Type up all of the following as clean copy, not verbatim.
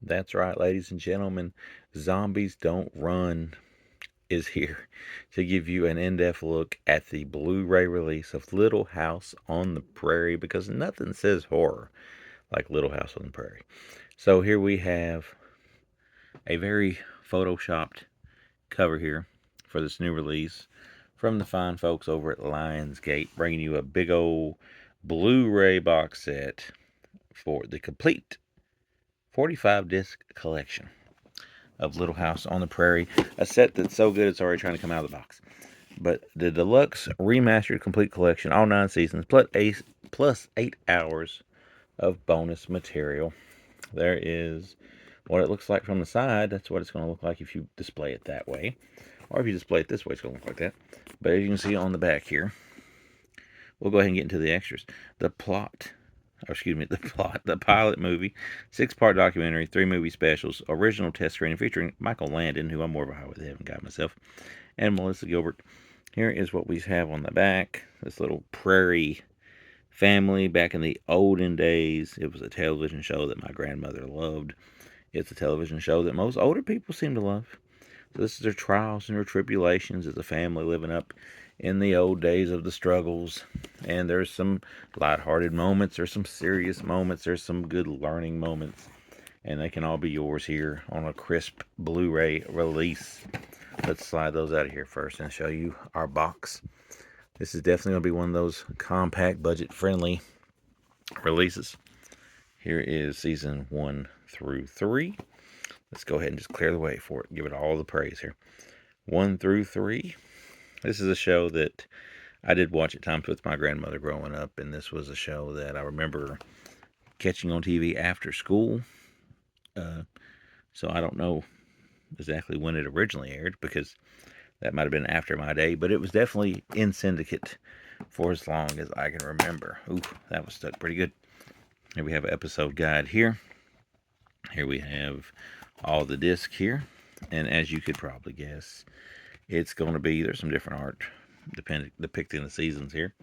That's right, ladies and gentlemen. Zombies Don't Run is here to give you an in-depth look at the Blu-ray release of Little House on the Prairie, because nothing says horror like Little House on the Prairie. So here we have a very photoshopped cover here for this new release from the fine folks over at Lionsgate, bringing you a big old Blu-ray box set for the complete 45 disc collection of Little House on the Prairie, a set that's so good it's already trying to come out of the box. But the deluxe remastered complete collection, all 9 seasons, plus 8 hours of bonus material. There is what it looks like from the side. That's what it's going to look like if you display it that way. Or if you display it this way, it's going to look like that. But as you can see on the back here, we'll go ahead and get into the extras. The plot, the pilot movie, 6-part documentary, 3 movie specials, original test screening featuring Michael Landon, who I'm more of a Highway to Heaven guy myself, and Melissa Gilbert. Here is what we have on the back. This little Prairie family back in the olden days. It was a television show that my grandmother loved. It's a television show that most older people seem to love. So this is their trials and their tribulations as a family living up in the old days of the struggles. And there's some lighthearted moments, there's some serious moments, there's some good learning moments. And they can all be yours here on a crisp Blu-ray release. Let's slide those out of here first and show you our box. This is definitely going to be one of those compact, budget-friendly releases. Here is season 1 through 3. Let's go ahead and just clear the way for it. Give it all the praise here. 1 through 3. This is a show that I did watch at times with my grandmother growing up, and this was a show that I remember catching on TV after school. So I don't know exactly when it originally aired, because that might have been after my day, but it was definitely in syndicate for as long as I can remember. Ooh, that was stuck pretty good. Here we have an episode guide here. Here we have all the discs here. And as you could probably guess, it's going to be, there's some different art depicting the seasons here.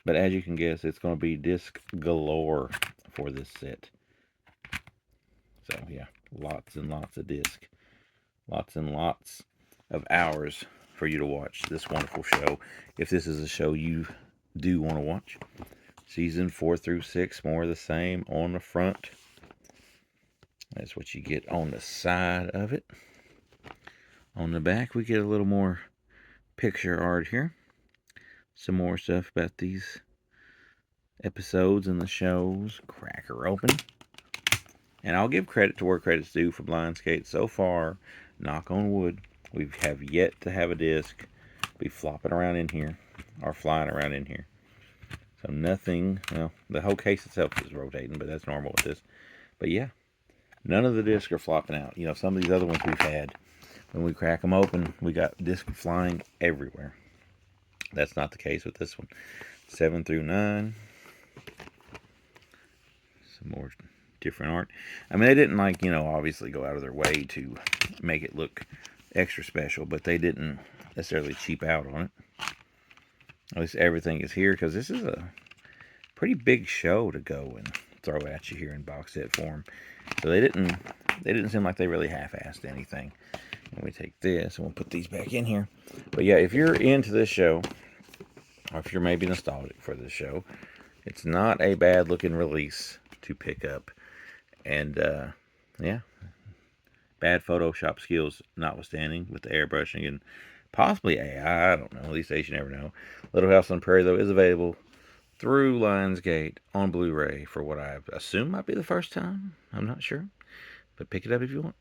But as you can guess, it's going to be disc galore for this set. So yeah, lots and lots of disc. Lots and lots of hours for you to watch this wonderful show, if this is a show you do want to watch. Season 4 through 6, more of the same on the front. That's what you get on the side of it. On the back, we get a little more picture art here. Some more stuff about these episodes and the shows. Crack her open. And I'll give credit to where credit's due from Lionsgate. So far, knock on wood, we have yet to have a disc be flopping around in here or flying around in here. So nothing, well, the whole case itself is rotating, but that's normal with this. But yeah, none of the discs are flopping out. You know, some of these other ones we've had, when we crack them open, we got discs flying everywhere. That's not the case with this one. 7 through 9. Some more different art. I mean, they didn't, like, you know, obviously go out of their way to make it look extra special, but they didn't necessarily cheap out on it. At least everything is here, because this is a pretty big show to go and throw at you here in box set form. So they didn't seem like they really half-assed anything. And we take this and we'll put these back in here. But yeah, if you're into this show, or if you're maybe nostalgic for this show, it's not a bad looking release to pick up. And yeah, bad Photoshop skills notwithstanding, with the airbrushing and possibly AI, I don't know, at least you never know. Little House on the Prairie, though, is available through Lionsgate on Blu-ray for what I assume might be the first time. I'm not sure, but pick it up if you want.